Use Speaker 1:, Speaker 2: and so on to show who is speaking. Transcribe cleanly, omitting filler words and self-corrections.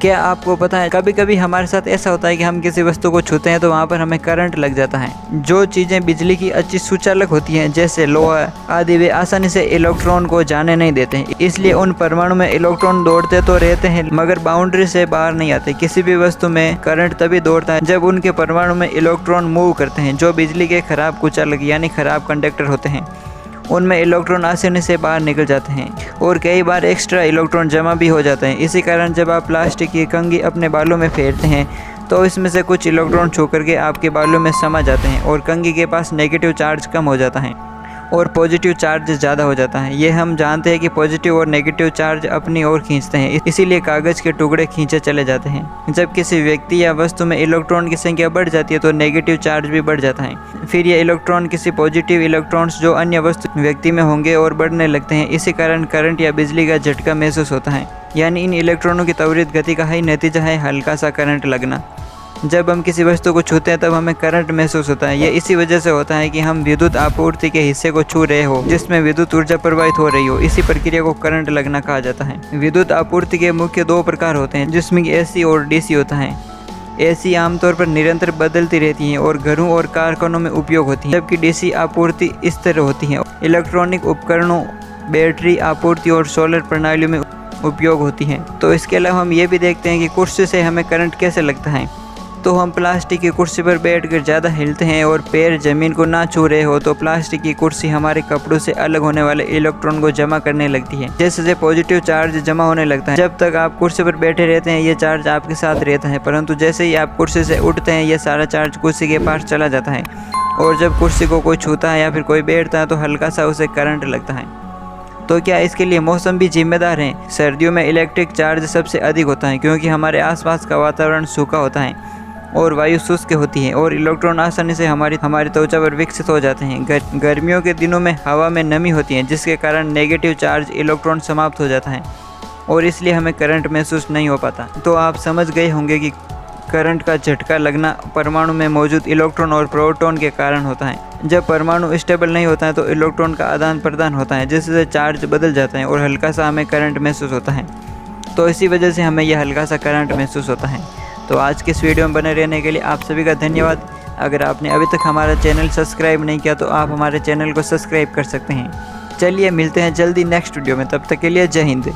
Speaker 1: क्या आपको पता है कभी कभी हमारे साथ ऐसा होता है कि हम किसी वस्तु को छूते हैं तो वहाँ पर हमें करंट लग जाता है। जो चीज़ें बिजली की अच्छी सुचालक होती हैं जैसे लोहा आदि वे आसानी से इलेक्ट्रॉन को जाने नहीं देते हैं, इसलिए उन परमाणु में इलेक्ट्रॉन दौड़ते तो रहते हैं मगर बाउंड्री से बाहर नहीं आते। किसी भी वस्तु में करंट तभी दौड़ता है जब उनके परमाणु में इलेक्ट्रॉन मूव करते हैं। जो बिजली के खराब कुचालक यानी खराब कंडक्टर होते हैं उनमें इलेक्ट्रॉन आसानी से बाहर निकल जाते हैं और कई बार एक्स्ट्रा इलेक्ट्रॉन जमा भी हो जाते हैं। इसी कारण जब आप प्लास्टिक की कंघी अपने बालों में फेरते हैं तो इसमें से कुछ इलेक्ट्रॉन छू करके आपके बालों में समा जाते हैं और कंघी के पास नेगेटिव चार्ज कम हो जाता है और पॉजिटिव चार्ज ज़्यादा हो जाता है। ये हम जानते हैं कि पॉजिटिव और नेगेटिव चार्ज अपनी ओर खींचते हैं, इसीलिए कागज़ के टुकड़े खींचे चले जाते हैं। जब किसी व्यक्ति या वस्तु में इलेक्ट्रॉन की संख्या बढ़ जाती है तो नेगेटिव चार्ज भी बढ़ जाता है। फिर ये इलेक्ट्रॉन किसी पॉजिटिव इलेक्ट्रॉन्स जो अन्य वस्तु व्यक्ति में होंगे और बढ़ने लगते हैं। इसी कारण करंट या बिजली का झटका महसूस होता है, यानी इन इलेक्ट्रॉनों की त्वरित गति का ही नतीजा है हल्का सा करंट लगना। जब हम किसी वस्तु को छूते हैं तब हमें करंट महसूस होता है। ये इसी वजह से होता है कि हम विद्युत आपूर्ति के हिस्से को छू रहे हो जिसमें विद्युत ऊर्जा प्रवाहित हो रही हो। इसी प्रक्रिया को करंट लगना कहा जाता है। विद्युत आपूर्ति के मुख्य दो प्रकार होते हैं जिसमें एसी और डीसी होता है। एसी आमतौर पर निरंतर बदलती रहती है और घरों और कारखानों में उपयोग होती है, जबकि डीसी आपूर्ति इस तरह होती है इलेक्ट्रॉनिक उपकरणों, बैटरी आपूर्ति और सोलर प्रणालियों में उपयोग होती है। तो इसके अलावा हम ये भी देखते हैं कि कुर्सी से हमें करंट कैसे लगता है। तो हम प्लास्टिक की कुर्सी पर बैठकर ज़्यादा हिलते हैं और पैर ज़मीन को ना छू रहे हो तो प्लास्टिक की कुर्सी हमारे कपड़ों से अलग होने वाले इलेक्ट्रॉन को जमा करने लगती है। जैसे जैसे पॉजिटिव चार्ज जमा होने लगता है, जब तक आप कुर्सी पर बैठे रहते हैं ये चार्ज आपके साथ रहता है, परंतु जैसे ही आप कुर्सी से उठते हैं ये सारा चार्ज कुर्सी के पास चला जाता है और जब कुर्सी को कोई छूता है या फिर कोई बैठता है तो हल्का सा उसे करंट लगता है। तो क्या इसके लिए मौसम भी जिम्मेदार है? सर्दियों में इलेक्ट्रिक चार्ज सबसे अधिक होता है क्योंकि हमारे आसपास का वातावरण सूखा होता है और वायु शुष्क होती है और इलेक्ट्रॉन आसानी से हमारी त्वचा पर विकसित हो जाते हैं। गर्मियों के दिनों में हवा में नमी होती है जिसके कारण नेगेटिव चार्ज इलेक्ट्रॉन समाप्त हो जाता है और इसलिए हमें करंट महसूस नहीं हो पाता। तो आप समझ गए होंगे कि करंट का झटका लगना परमाणु में मौजूद इलेक्ट्रॉन और प्रोटॉन के कारण होता है। जब परमाणु स्टेबल नहीं होता है तो इलेक्ट्रॉन का आदान प्रदान होता है जिससे चार्ज बदल जाता है और हल्का सा हमें करंट महसूस होता है। तो इसी वजह से हमें यह हल्का सा करंट महसूस होता है। तो आज के इस वीडियो में बने रहने के लिए आप सभी का धन्यवाद। अगर आपने अभी तक हमारा चैनल सब्सक्राइब नहीं किया तो आप हमारे चैनल को सब्सक्राइब कर सकते हैं। चलिए मिलते हैं जल्दी नेक्स्ट वीडियो में, तब तक के लिए जय हिंद।